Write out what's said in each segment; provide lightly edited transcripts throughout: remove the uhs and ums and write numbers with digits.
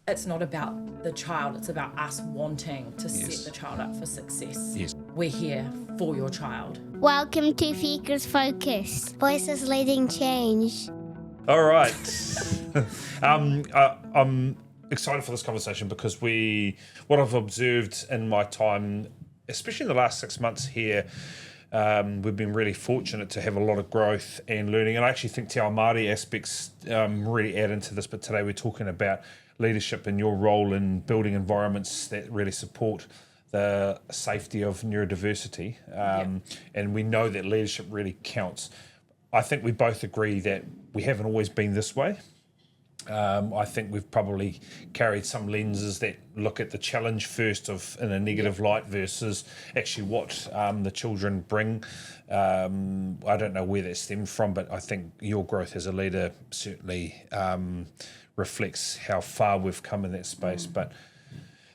it's not about the child, it's about us wanting to set the child up for success. Yes. We're here for your child. Welcome to Fika's Focus. Voices leading change. All right. I'm excited for this conversation because what I've observed in my time, especially in the last 6 months here, we've been really fortunate to have a lot of growth and learning. And I actually think Te Ao Māori aspects really add into this. But today we're talking about leadership and your role in building environments that really support the safety of neurodiversity. And we know that leadership really counts. I think we both agree that we haven't always been this way. I think we've probably carried some lenses that look at the challenge first in a negative light versus actually what the children bring. I don't know where that stemmed from, but I think your growth as a leader certainly reflects how far we've come in that space. But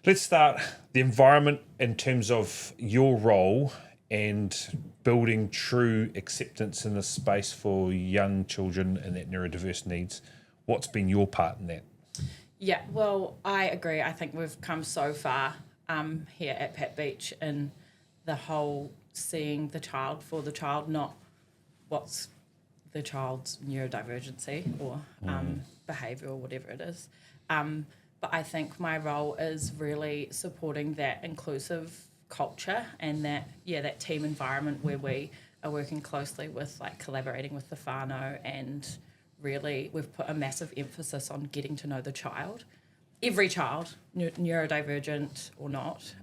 let's start the environment in terms of your role and building true acceptance in this space for young children and that neurodiverse needs. What's been your part in that? Yeah, well, I agree. I think we've come so far here at Pat Beach in the whole seeing the child for the child, not what's the child's neurodivergency or behaviour or whatever it is. But I think my role is really supporting that inclusive culture and that team environment where we are working closely with, like, collaborating with the whānau, and really we've put a massive emphasis on getting to know the child. Every child, neurodivergent or not,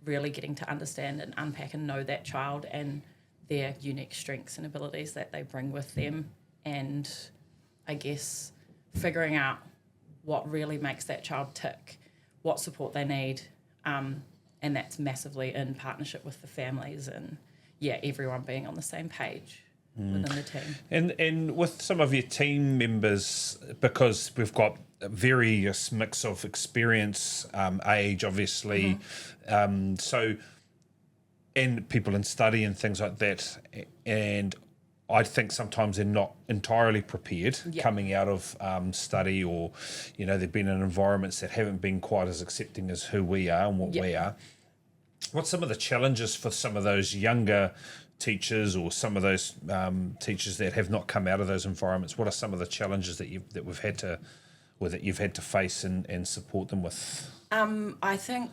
really getting to understand and unpack and know that child and their unique strengths and abilities that they bring with them, and I guess figuring out what really makes that child tick, what support they need, and that's massively in partnership with the families and everyone being on the same page within the team. And with some of your team members, because we've got a various mix of experience, age, obviously, so and people in study and things like that, and I think sometimes they're not entirely prepared coming out of study, or they've been in environments that haven't been quite as accepting as who we are and what we are. What's some of the challenges for some of those younger teachers or some of those teachers that have not come out of those environments? What are some of the challenges that you've had to face and support them with? I think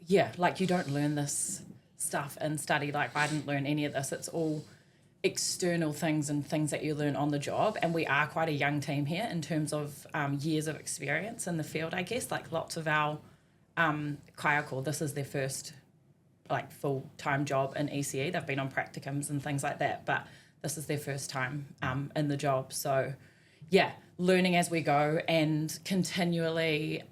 you don't learn this stuff in study. Like, I didn't learn any of this. It's all external things and things that you learn on the job, and we are quite a young team here in terms of years of experience in the field, I guess. Like, lots of our kaiako, this is their first full-time job in ECE. They've been on practicums and things like that, but this is their first time in the job. So learning as we go and continually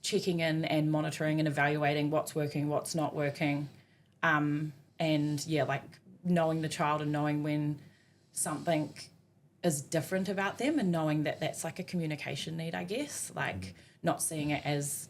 checking in and monitoring and evaluating what's working, what's not working, and knowing the child and knowing when something is different about them, and knowing that that's like a communication need, I guess, not seeing it as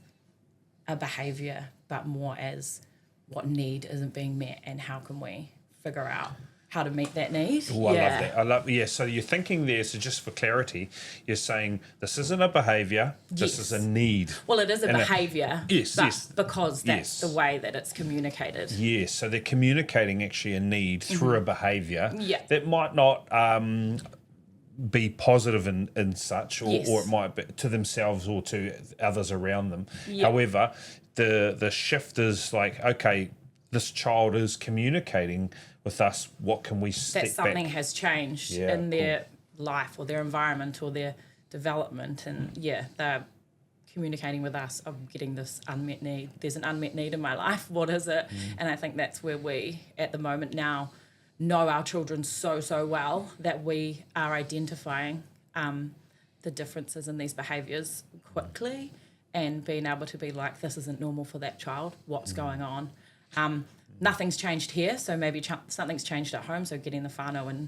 a behaviour but more as what need isn't being met and how can we figure out how to meet that need. Oh, I love that. So you're thinking there, so just for clarity, you're saying this isn't a behaviour, this is a need. Well, it is a behaviour, yes, because that's the way that it's communicated. Yes, so they're communicating actually a need through a behaviour that might not be positive in such, or it might be to themselves or to others around them. However, the shift is like, okay, this child is communicating with us, what can we step back? That something has changed in their life or their environment or their development, and they're communicating with us, I'm getting this unmet need. There's an unmet need in my life. What is it? And I think that's where we, at the moment now, know our children so well that we are identifying the differences in these behaviours quickly and being able to be like, this isn't normal for that child. What's going on? Nothing's changed here, so maybe something's changed at home, so getting the whānau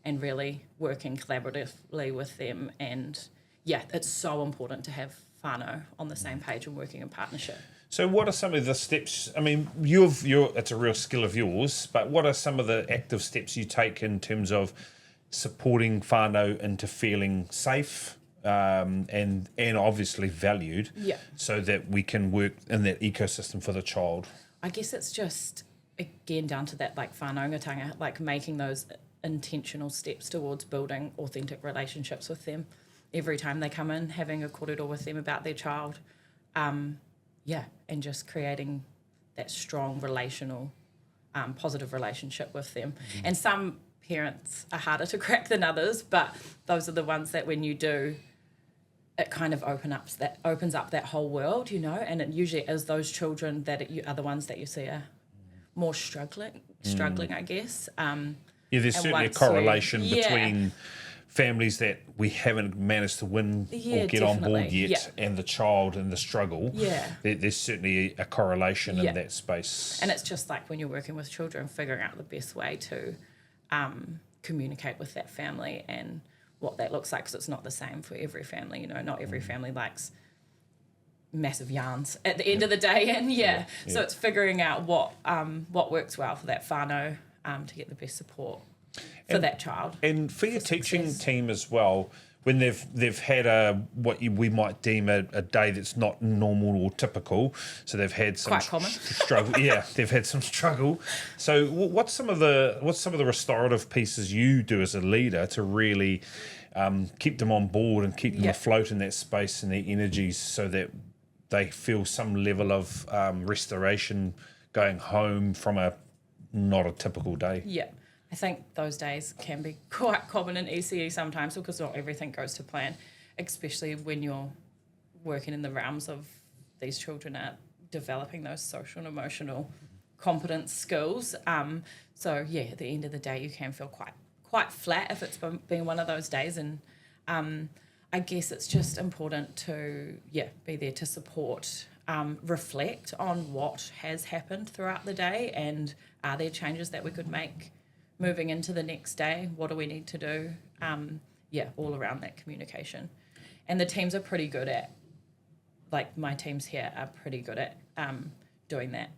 and really working collaboratively with them. And, it's so important to have whānau on the same page and working in partnership. So what are some of the steps? I mean, it's a real skill of yours, but what are some of the active steps you take in terms of supporting whānau into feeling safe, and obviously valued, Yeah. so that we can work in that ecosystem for the child. I guess it's just, again, down to that, like, whānaungatanga, like making those intentional steps towards building authentic relationships with them every time they come in, having a kōrero with them about their child, and just creating that strong relational, positive relationship with them. And some parents are harder to crack than others, but those are the ones that when you do, it kind of opens up that whole world, you know, and it usually is those children that are the ones that you see are more struggling, I guess. There's certainly a correlation between families that we haven't managed to win or get on board yet, and the child and the struggle. There's certainly a correlation in that space. And it's just like when you're working with children, figuring out the best way to communicate with that family and what that looks like, because it's not the same for every family. You know, not every family likes massive yarns at the end of the day, and so it's figuring out what works well for that whānau to get the best support for that child. And for your teaching team as well, when they've had we might deem a day that's not normal or typical, so they've had some quite common struggle. They've had some struggle. So what's some of the restorative pieces you do as a leader to really keep them on board and keep them afloat in that space and their energies, so that they feel some level of restoration going home from not a typical day? I think those days can be quite common in ECE sometimes, because not everything goes to plan, especially when you're working in the realms of these children are developing those social and emotional competence skills. So at the end of the day, you can feel quite flat if it's been one of those days. And I guess it's just important to be there to support, reflect on what has happened throughout the day, and are there changes that we could make moving into the next day? What do we need to do? All around that communication. And the teams are pretty good at, like my teams here are pretty good at doing that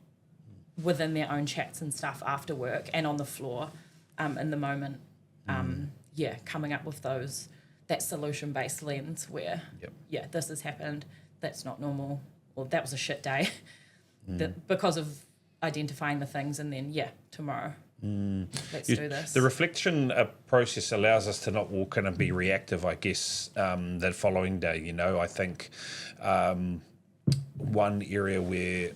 within their own chats and stuff after work and on the floor in the moment. Coming up with that solution-based lens where, this has happened, that's not normal, or that was a shit day, because of identifying the things, and then, tomorrow, let's do this. The reflection process allows us to not walk in and be reactive, I guess, the following day. You know, I think one area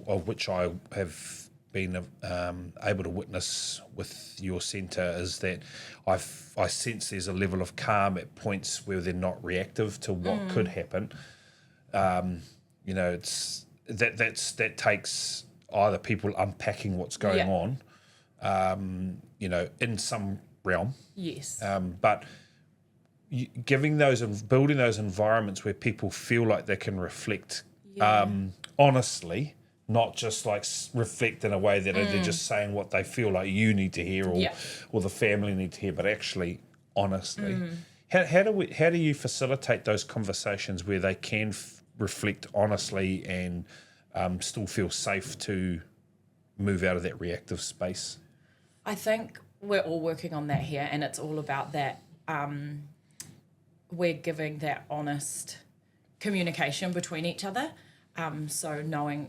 of which I have been able to witness with your centre is that I sense there's a level of calm at points where they're not reactive to what could happen. You know, it's that takes either people unpacking what's going on, you know, in some realm. Yes. But giving those and building those environments where people feel like they can reflect honestly, not just like reflect in a way that they're just saying what they feel like you need to hear or the family need to hear, but actually honestly. How do you facilitate those conversations where they can reflect honestly and still feel safe to move out of that reactive space? I think we're all working on that here, and it's all about that. We're giving that honest communication between each other. So knowing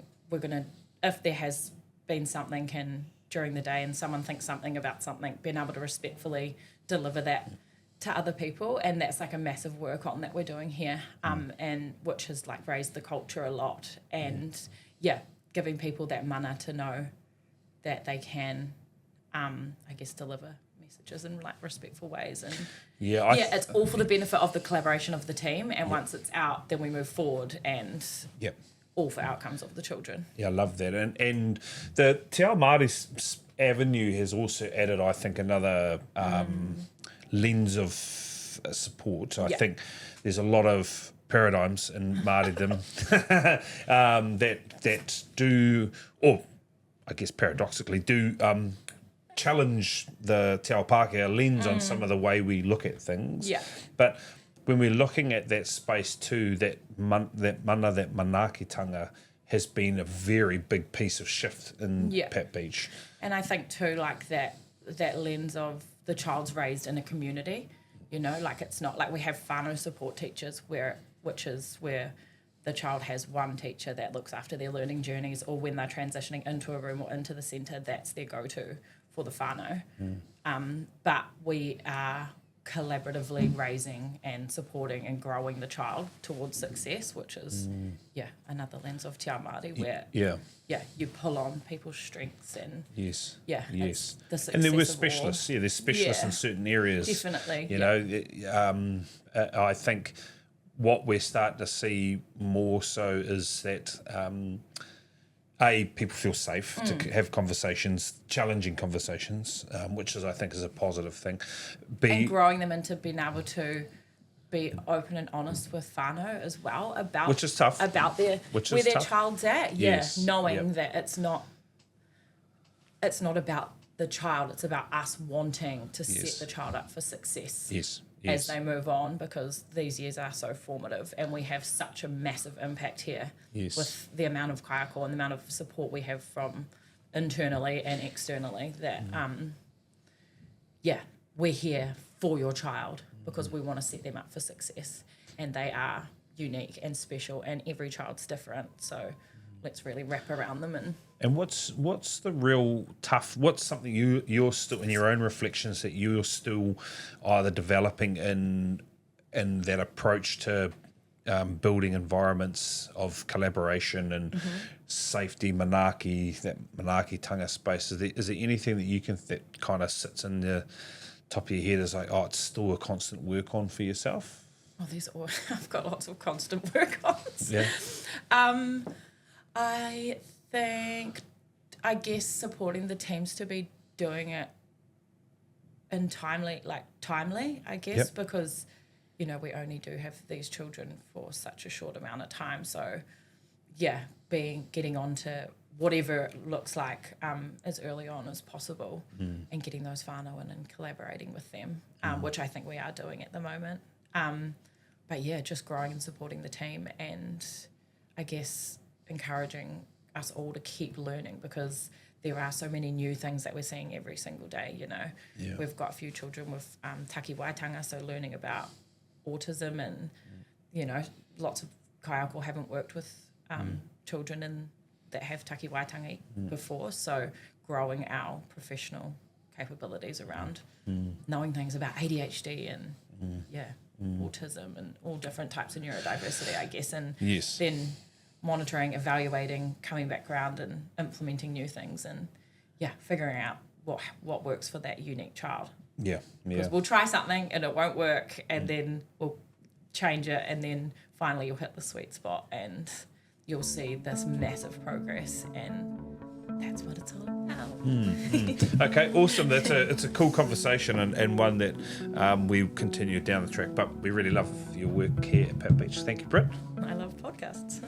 if there has been something during the day and someone thinks something about something, being able to respectfully deliver that to other people, and that's like a massive work on that we're doing here, and which has like raised the culture a lot, and giving people that mana to know that they can, I guess, deliver messages in like respectful ways, and it's all for the benefit of the collaboration of the team, and once it's out, then we move forward, and all for outcomes of the children. I love that, and the Te Ao Māori avenue has also added, I think, another lens of support. I think there's a lot of paradigms in Māoridom that do, or I guess paradoxically do, challenge the Te Ao Pākehā lens on some of the way we look at things. But when we're looking at that space too, that manaakitanga has been a very big piece of shift in Pat Beach. And I think too, like that lens of the child's raised in a community, You know, like it's not like we have whānau support teachers which is where the child has one teacher that looks after their learning journeys, or when they're transitioning into a room or into the centre, that's their go-to for the whānau. But we are collaboratively raising and supporting and growing the child towards success, which is, another lens of Te Ao Māori where, you pull on people's strengths and, Yes. it's the success And there were of all. specialists. Yeah, there's specialists in certain areas. Definitely. You know, I think what we're starting to see more so is that people feel safe to have conversations, challenging conversations, which I think is a positive thing. And growing them into being able to be open and honest with whānau as well about, which is tough, about where their child's at. Knowing that it's not about the child, it's about us wanting to set the child up for success. As they move on, because these years are so formative and we have such a massive impact here with the amount of kaiako and the amount of support we have from internally and externally that, we're here for your child because we want to set them up for success, and they are unique and special and every child's different. So let's really wrap around them. And what's the real tough? What's something you're still in your own reflections that you're still either developing in that approach to building environments of collaboration and safety, that manaakitanga space? Is there anything that you can that kind of sits in the top of your head as like, it's still a constant work on for yourself? Oh, I've got lots of constant work ons. Yeah. I guess supporting the teams to be doing it in timely, I guess, because, you know, we only do have these children for such a short amount of time. So, getting on to whatever it looks like as early on as possible and getting those whānau in and collaborating with them, which I think we are doing at the moment. But just growing and supporting the team, and I guess encouraging us all to keep learning, because there are so many new things that we're seeing every single day. You know, we've got a few children with takiwaitanga, so learning about autism, and you know, lots of kaiako haven't worked with children that have takiwaitanga before. So growing our professional capabilities around knowing things about ADHD and autism and all different types of neurodiversity, I guess, and then monitoring, evaluating, coming back around and implementing new things, and figuring out what works for that unique child. Because we'll try something and it won't work, and then we'll change it, and then finally you'll hit the sweet spot and you'll see this massive progress, and that's what it's all about. Okay, awesome. It's a cool conversation, and one that we continue down the track, but we really love your work here at Pat Beach. Thank you, Brit. I love podcasts.